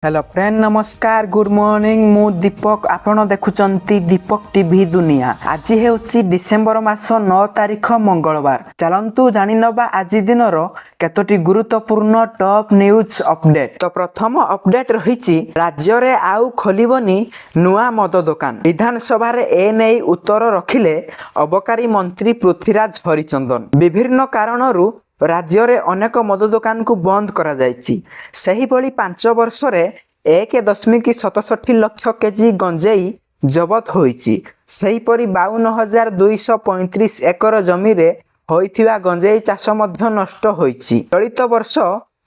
Hello friend नमस्कार good morning मु दीपक आपण देखुचंती दीपक टीवी दुनिया। आज हेउची डिसेंबर मास 9 तारिख मंगलवार। चलंतु जानि नबा आज दिनर केतोटी गुरुत्वपूर्ण टॉप न्यूज अपडेट। तो प्रथम अपडेट रहिछि राज्य रे आउ खोलिबनी नुआ मद दुकान। विधानसभा रे ए नै उत्तर रखिले अबकारी मंत्री पृथ्वीराज हरिचंदन। विभिन्न कारणरू राज्य रे अनेक मद दुकान को बंद करा जायछि। सही बळी 5 वर्ष रे 1.67 लाख केजी गंजेई जबत होईछि। सही परी 52,235 एकर जमी रे होइथिबा गंजेई चाष मध्य नष्ट होईछि। चलित वर्ष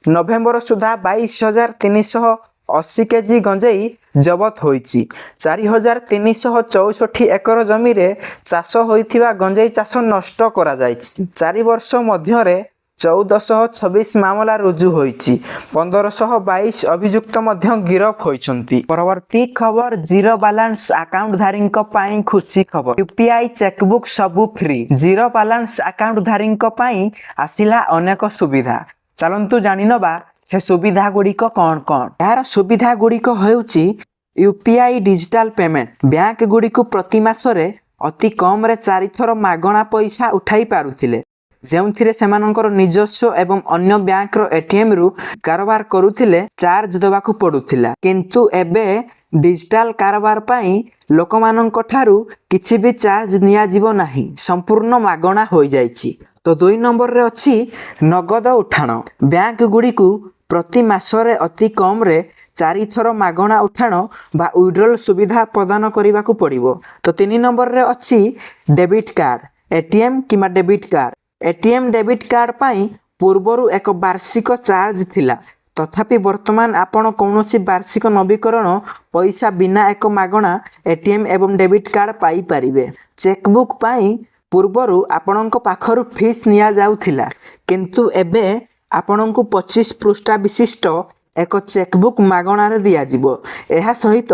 नवेम्बर सुधा 22,380 केजी गंजेई जबत होईछि। 4,364 एकर जमी रे चाष होइथिबा गंजेई चाष नष्ट करा जायछि। 4 वर्ष मध्य रे 1426 मामला रुजु होईछि। 1522 अभियुक्त मध्य गिरफ होइछंती। परवर्ती खबर जीरो बैलेंस अकाउंट धारीक पाई खुशी खबर। यूपीआई चेकबुक सबु फ्री। जीरो बैलेंस अकाउंट धारीक पाई आसिला अनेक सुविधा। चलंतु जानि नबा से सुविधा गुड़िक कौन कौन। यार सुविधा गुड़िक हेउछि यूपीआई डिजिटल पेमेंट। बैंक गुड़िक प्रति मासरे अति कम रे 4 थर मागणा पैसा उठाई पारुथिले, जेउथिरे सेमानकर निजस्व एवं अन्य बैंक रो एटीएम रु कारोबार करुथिले चार्ज देबाकू पडुथिला। किंतु एबे डिजिटल कारोबार पाई लोकमाननक ठारू किछि भी चार्ज निया जीवो नाही, संपूर्ण मागणा होई जाईछि। तो 2 नंबर रे अछि नगद उठाण। बैंक गुडीकू प्रति मासरे अति कम रे 4 थर मागणा उठाण बा विड्रॉल सुविधा प्रदान करिबाकू पड़िबो। तो 3 नंबर रे अछि डेबिट कार्ड, एटीएम किमा debit card. ATM debit card पाई पूर्वरु एक वार्षिक चार्ज थिला, तथापि वर्तमान आपण कौनसी वार्षिक नवीकरण पैसा बिना एक मागणा एटीएम एवं डेबिट कार्ड पाई परिबे। चेकबुक पाई पूर्वरु आपणक पाखरु फीस निया जाउथिला, किंतु एबे आपणक 25 पृष्ठा विशिष्ट एक चेकबुक मागणा रे दिया जिवो। एहा सहित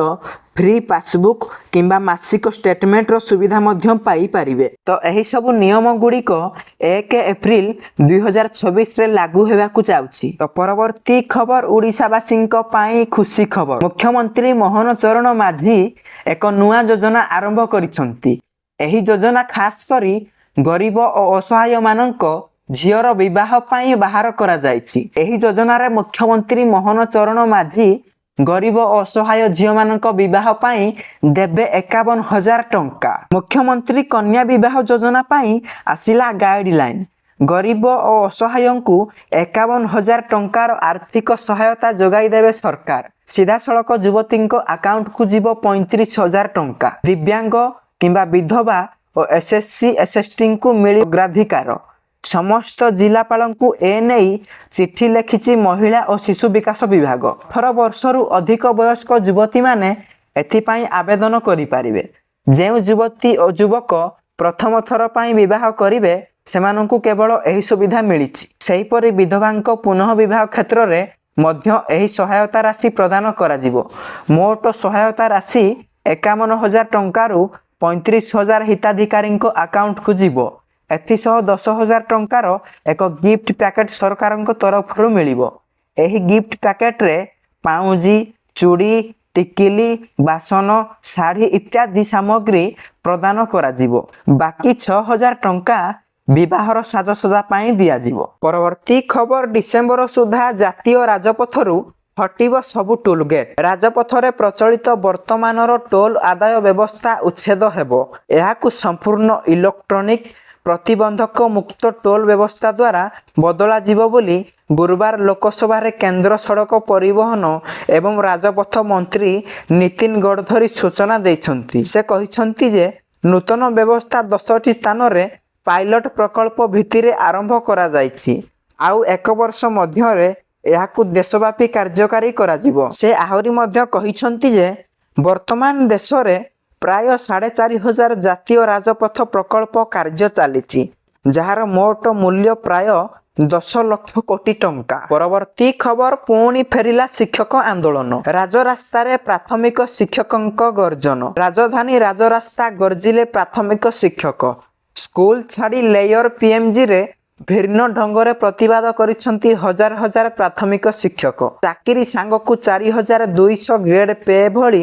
फ्री पासबुक किंबा मासिक स्टेटमेंट रो सुविधा मध्यम पाई परिबे। तो एही सब नियम गुड़िक 1 एप्रिल 2026 रे लागू हेबाकू जाउछि। तो परवर्ती खबर ओडिशावासींक पाई खुशी खबर। मुख्यमंत्री मोहन चरण माझी एक नुआ योजना आरंभ करिसंती। एही योजना खास करी गरीब और असहाय मानक झियर विवाह पाई बाहर करा जायछि। एही योजना रे मुख्यमंत्री मोहन चरण माझी गरीब और असहाय झियो मानक विवाह पाई देबे 51,000 टंका। मुख्यमंत्री कन्या विवाह योजना पाई आसिला गाइडलाइन। गरीब और असहायंकु 51,000 टंकार आर्थिक सहायता जोगाई देबे सरकार। सीधा सड़क युवतींक अकाउंट को जीव 35,000 टंका। दिव्यांग किंबा विधवा और एसएससी एसएसटी को मिली अग्राधिकार। समस्त जिलापालंकु ए नहीं चिट्ठी लिखिछि महिला और शिशु विकास विभाग। 18 वर्षरु अधिक वयस्क युवती माने एथिपाई आवेदन करि पारिबे। जेउ युवती और युवक प्रथम थर पाई विवाह करिवे सेमानंकु केवल एही सुविधा मिलिछि। सेही परि विधवांक पुनः विवाह क्षेत्र रे मध्य एही सहायता राशि प्रदान करा जिवो। मोट सहायता राशि 51,000 टंकारु 35,000 हिताधिकारींक अकाउंट को जीवो। एथिसह 10,000 टंकार एक गिफ्ट पैकेट सरकार तरफ मिलिबो। एही गिफ्ट पैकेट रे पाउजी, चूड़ी, टिकिली, बासन, साड़ी इत्यादि सामग्री प्रदान करा जिवो। बाकी 6,000 टंका विवाहर साजसजा पाई दिया जिवो। परवर्ती खबर डिसेंबर सुधा जातीय राजपथरु हटिबो सबु टोल गेट। राजपथरे प्रचलित वर्तमानर टोल आदाय व्यवस्था उच्छेद हेबो। एहाकु संपूर्ण इलेक्ट्रॉनिक प्रतिबंधक मुक्त टोल व्यवस्था द्वारा बदला जीव बोली गुरुवार लोकसभा रे केंद्र सड़क परिवहन एवं राजपथ मंत्री नितिन गडकरी सूचना दैछंती। से कहिछंती जे नूतन व्यवस्था 10टी स्थान रे पायलट प्रकल्प भित्तिरे आरंभ करा जायछि। आउ 1 वर्ष मध्य रे एहाकु देशव्यापी कार्यकारी करा जिवो। से आहुरी मध्य कहिछंती जे वर्तमान देश रे प्राय 4,500 जातीय राजपथ प्रकल्प कार्य चली, जार मोट मूल्य प्राय 10 लाख कोटी टंका। परवर्ती खबर पुणी फेरिला शिक्षक आंदोलन। राजरास्ता रे प्राथमिक शिक्षकंक गर्जन। राजधानी राजरास्ता गर्जिले प्राथमिक शिक्षक। स्कूल छाड़ी लेयर पीएमजी रे ଭିନ୍ନ ଢଙ୍ଗରେ ପ୍ରତିବାଦ କରିଛନ୍ତି ହଜାର ହଜାର ପ୍ରାଥମିକ ଶିକ୍ଷକ। ଚାକିରି ସାଙ୍ଗକୁ 4200 ଗ୍ରେଡ୍ ପେ ଭଳି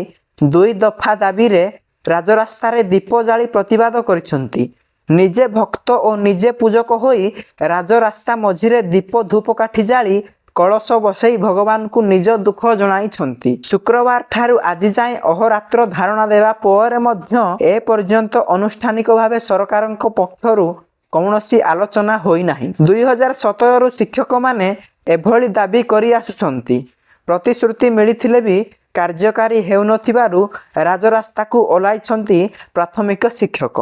2 ଦଫା ଦାବିରେ ରାଜରାସ୍ତାରେ ଦୀପ ଜାଳି ପ୍ରତିବାଦ କରିଛନ୍ତି। ନିଜେ ଭକ୍ତ ଓ ନିଜେ ପୂଜକ ହୋଇ ରାଜରାସ୍ତା ମଝିରେ ଦୀପ ଧୂପକାଠି ଜାଳି କଳସ ବସେଇ ଭଗବାନଙ୍କୁ ନିଜ ଦୁଃଖ ଜଣାଇଛନ୍ତି। ଶୁକ୍ରବାର ଠାରୁ ଆଜି ଯାଏଁ ଅହୋରାତ୍ର ଧାରଣା ଦେବା ପରେ ମଧ୍ୟ ଏପର୍ଯ୍ୟନ୍ତ ଆନୁଷ୍ଠାନିକ ଭାବେ ସରକାରଙ୍କ ପକ୍ଷରୁ କୌଣସି ଆଲୋଚନା ହୋଇନାହିଁ। 2017ରୁ ଶିକ୍ଷକମାନେ ଏଭଳି ଦାବି କରି ଆସୁଛନ୍ତି। ପ୍ରତିଶ୍ରୁତି ମିଳିଥିଲେ ବି କାର୍ଯ୍ୟକାରୀ ହେଉନଥିବାରୁ ରାଜରାସ୍ତାକୁ ଓହ୍ଲାଇଛନ୍ତି ପ୍ରାଥମିକ ଶିକ୍ଷକ।